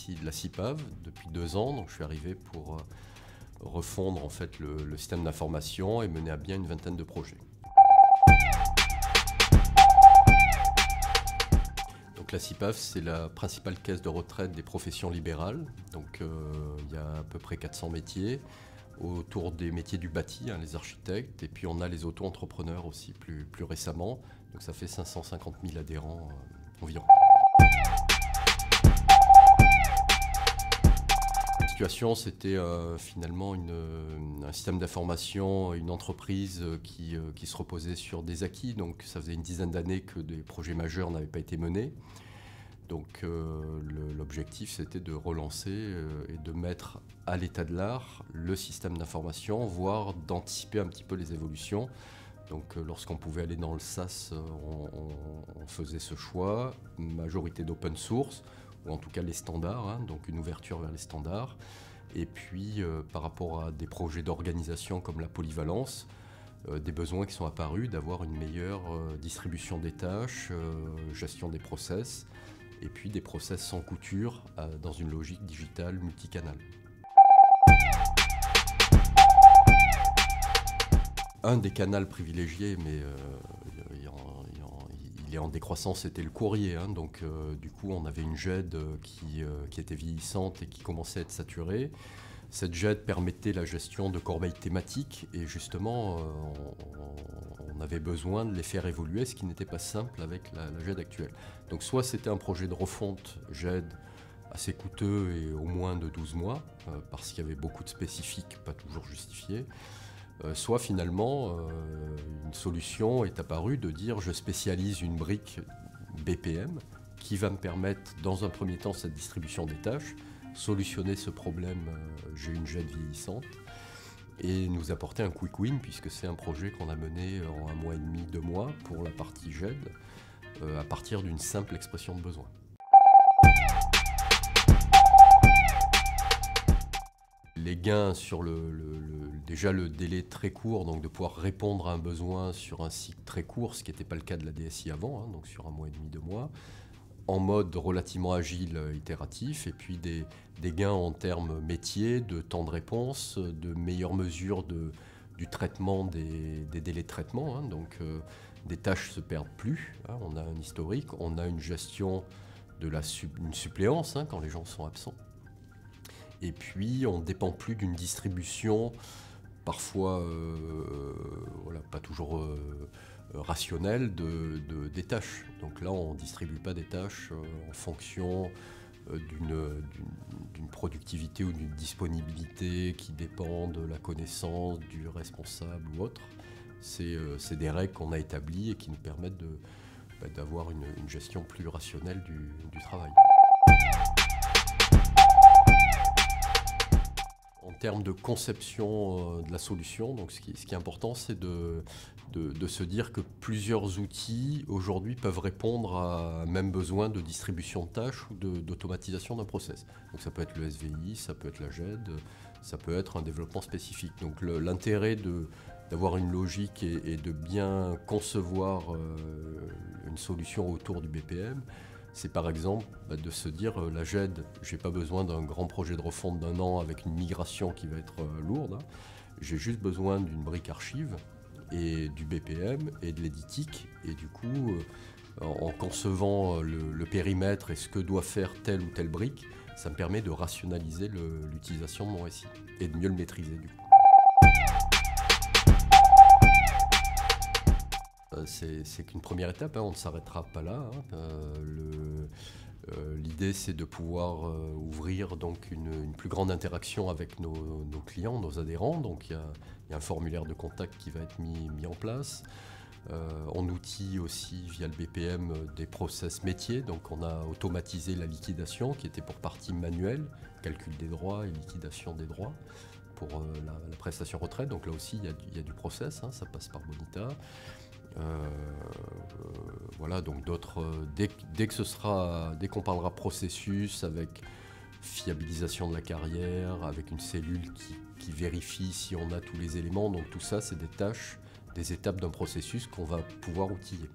ici de la CIPAV depuis 2 ans, donc je suis arrivé pour refondre en fait le système d'information et mener à bien une vingtaine de projets. Donc la CIPAV, c'est la principale caisse de retraite des professions libérales. Donc il y a à peu près 400 métiers autour des métiers du bâti, les architectes, et puis on a les auto-entrepreneurs aussi plus récemment. Donc ça fait 550 000 adhérents environ. La situation, c'était finalement un système d'information, une entreprise qui se reposait sur des acquis. Donc ça faisait une dizaine d'années que des projets majeurs n'avaient pas été menés. Donc l'objectif, c'était de relancer et de mettre à l'état de l'art le système d'information, voire d'anticiper un petit peu les évolutions. Donc lorsqu'on pouvait aller dans le SaaS, on faisait ce choix, majorité d'open source, ou en tout cas les standards, donc une ouverture vers les standards. Et puis par rapport à des projets d'organisation comme la polyvalence, des besoins qui sont apparus d'avoir une meilleure distribution des tâches, gestion des process, et puis des process sans couture dans une logique digitale multicanal. Un des canaux privilégiés, mais il est en décroissance, c'était le courrier. Donc du coup, on avait une GED qui était vieillissante et qui commençait à être saturée. Cette GED permettait la gestion de corbeilles thématiques et justement, on avait besoin de les faire évoluer, ce qui n'était pas simple avec la GED actuelle. Donc soit c'était un projet de refonte GED assez coûteux et au moins de 12 mois, parce qu'il y avait beaucoup de spécifiques pas toujours justifiés, soit finalement une solution est apparue de dire je spécialise une brique BPM qui va me permettre dans un premier temps cette distribution des tâches, solutionner ce problème, j'ai une GED vieillissante, et nous apporter un quick win puisque c'est un projet qu'on a mené en 1 mois et demi, 2 mois pour la partie GED à partir d'une simple expression de besoin. Les gains sur déjà le délai très court, donc de pouvoir répondre à un besoin sur un cycle très court, ce qui n'était pas le cas de la DSI avant, donc sur 1 mois et demi, 2 mois, en mode relativement agile, itératif, et puis des gains en termes métiers, de temps de réponse, de meilleures mesures du traitement des délais de traitement, donc des tâches ne se perdent plus, on a un historique, on a une gestion de une suppléance quand les gens sont absents. Et puis, on ne dépend plus d'une distribution, parfois pas toujours rationnelle, des tâches. Donc là, on ne distribue pas des tâches en fonction d'une productivité ou d'une disponibilité qui dépend de la connaissance du responsable ou autre. C'est des règles qu'on a établies et qui nous permettent d'avoir une gestion plus rationnelle du travail. En termes de conception de la solution, donc ce qui est important, c'est de se dire que plusieurs outils aujourd'hui peuvent répondre à un même besoin de distribution de tâches ou d'automatisation d'un process. Donc ça peut être le SVI, ça peut être la GED, ça peut être un développement spécifique. Donc l'intérêt d'avoir une logique et de bien concevoir une solution autour du BPM, c'est par exemple de se dire la GED, je n'ai pas besoin d'un grand projet de refonte d'1 an avec une migration qui va être lourde. J'ai juste besoin d'une brique archive et du BPM et de l'éditique. Et du coup, en concevant le périmètre et ce que doit faire telle ou telle brique, ça me permet de rationaliser l'utilisation de mon SI et de mieux le maîtriser du coup. C'est qu'une première étape, on ne s'arrêtera pas là. L'idée, c'est de pouvoir ouvrir donc une plus grande interaction avec nos clients, nos adhérents. Donc il y a un formulaire de contact qui va être mis en place. On outille aussi via le BPM des process métiers. Donc on a automatisé la liquidation qui était pour partie manuelle, calcul des droits et liquidation des droits pour la prestation retraite. Donc là aussi, il y a du process, ça passe par Bonita. Voilà, donc d'autres, dès qu'on parlera processus avec fiabilisation de la carrière, avec une cellule qui vérifie si on a tous les éléments, donc tout ça c'est des tâches, des étapes d'un processus qu'on va pouvoir outiller.